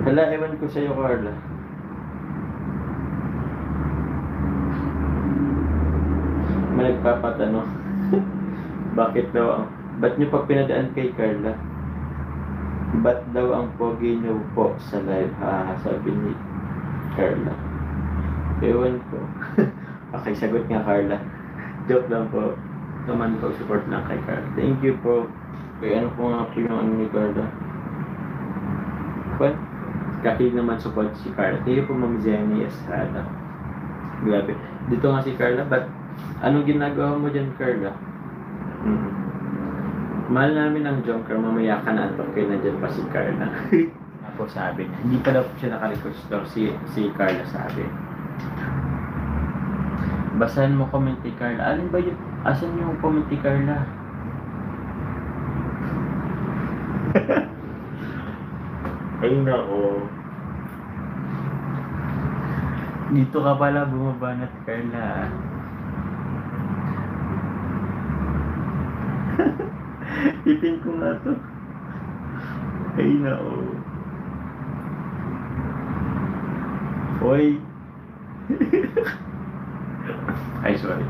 Hala, ewan ko sa'yo, Carla. May nagpapatanong. Bakit daw ba't niyo pa pinadaan kay Carla? Ba't daw ang pogi niyo po sa live? Sabi ni Carla. Ewan ko. Okay, sagot nga Carla. Joke lang po. Naman po, support lang kay Carla. Thank you po. Kaya ano po nga po yung ano ni Carla? What? Kakilig naman support si Carla. Thank you po, Ma'am Jenny Estrada. Grabe. Dito nga si Carla, ba't anong ginagawa mo dyan, Carla? Mahal namin ang Jonker, mamaya ka na antok kayo na dyan pa si Carla. Ako sabi, hindi pa daw siya nakarequest daw si Carla sabi. Basahin mo comment ni Carla. Alin ba yun? Asan yung comment ni Carla? Ay nako. Dito ka pala bumabanat, Carla. Ipin ko nga to. Ay nako. Hoy. Ay, sorry.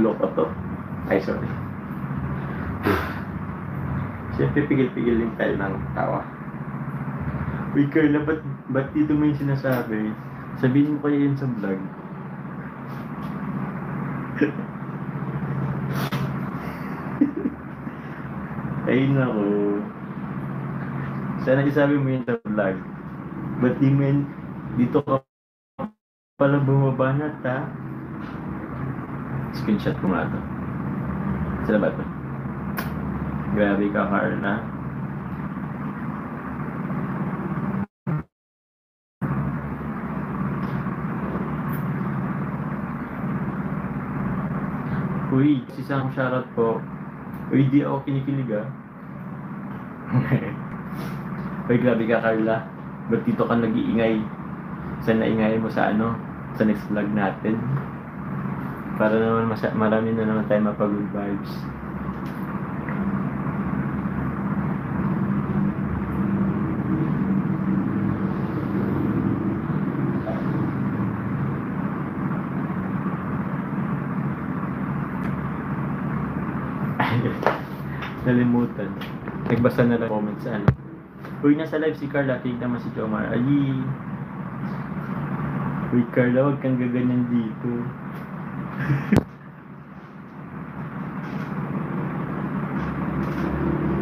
Loko to. Ay, sorry. Siyempre, pigil-pigil din tayo ng tawa. Uy, Carla, ba't dito mo yung sinasabi? Sabihin mo kaya yun sa vlog. Ay, naku. Sana isabi mo yun sa vlog. Ba't di mo yun, dito ka pala bumabanat, ha? Screenshot ko nga to. Saan ba to? Grabe ka, Carla. Uy, isang shoutout po. Uy, di ako kinikilig, ah. Uy, grabe ka, Carla. Ba't dito ka nag-iingay? Saan naingay mo sa ano? Sa next vlog natin? Para naman marami na naman tayo mapag-good vibes. Nalimutan. Nagbasa na lang comment sa ano. Uy, nasa live si Carla. Tingnan naman si Jomar. Ali. Uy, Carla, huwag kang gaganyan dito.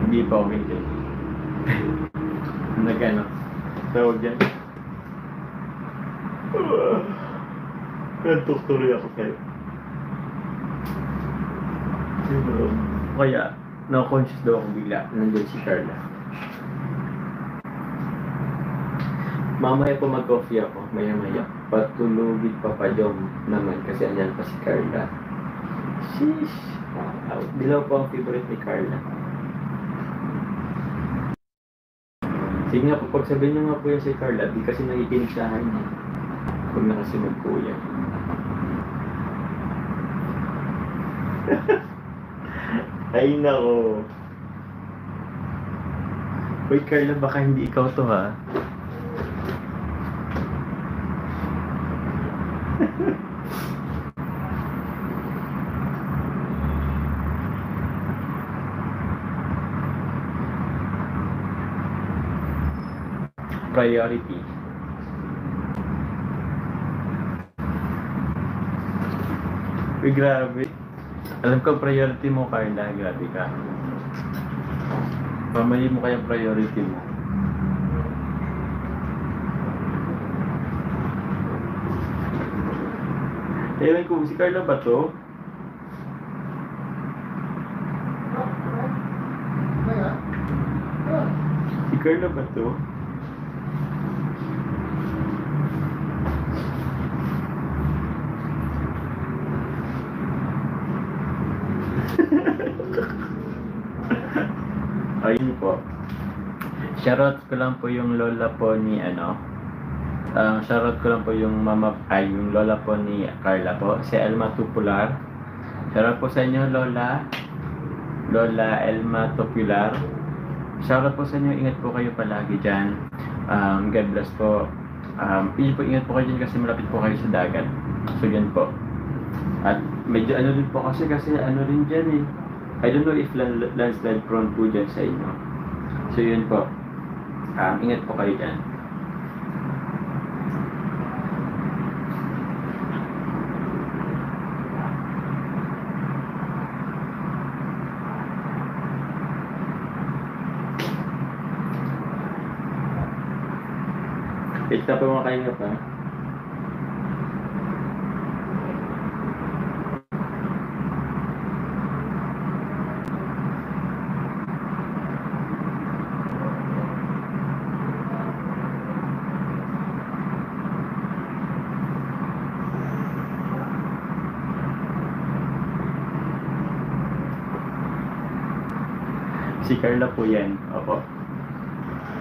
Hindi pa okay dyan. Nag-ano. Tawag dyan. Nagtukturi ako kayo. Kaya, na-conscious daw ako bigla. Nandun si Carla. Mamaya po mag-coffee ako. Maya-maya. Patulugin pa pa Jom naman kasi andyan pa si Carla. Sheesh. Dilaw po ang favorite ni Carla. Sige nga po, pagsabihin niyo nga po yan si Carla. Di kasi nakikinig sa akin. Huwag na kasi magkuya. Ay nako. Uy, Carla, baka hindi ikaw to, ha? Priority. Uy, grabe. Alam ko priority mo, Carla. Grabe ka. Mamali mo kayang priority mo. Ewan ko, si Carla ba to? Si Carla ba to? Ayun po. Shoutout ko lang po yung lola po ni ano. Shoutout ko lang po yung yung lola po ni Carla po, si Elma Tupular. Shoutout po sa inyo, Lola. Lola Elma Topular. Shoutout po sa inyo. Ingat po kayo palagi dyan. God bless po. Ingat po kayo dyan kasi malapit po kayo sa dagat. So, yan po. At medyo ano din po kasi ano rin dyan eh. I don't know if landslide prone po dyan sa inyo. So, yun po. Ingat po kayo dyan. Wait na po mga kainga pa. Si Carla po yan. Opo.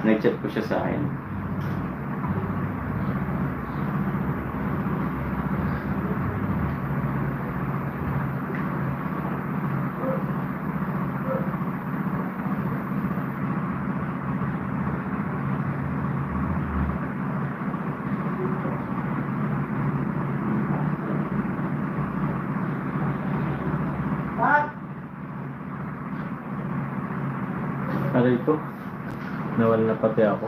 Nag-chat po siya sa akin. Ano ito? Nawala na pati ako.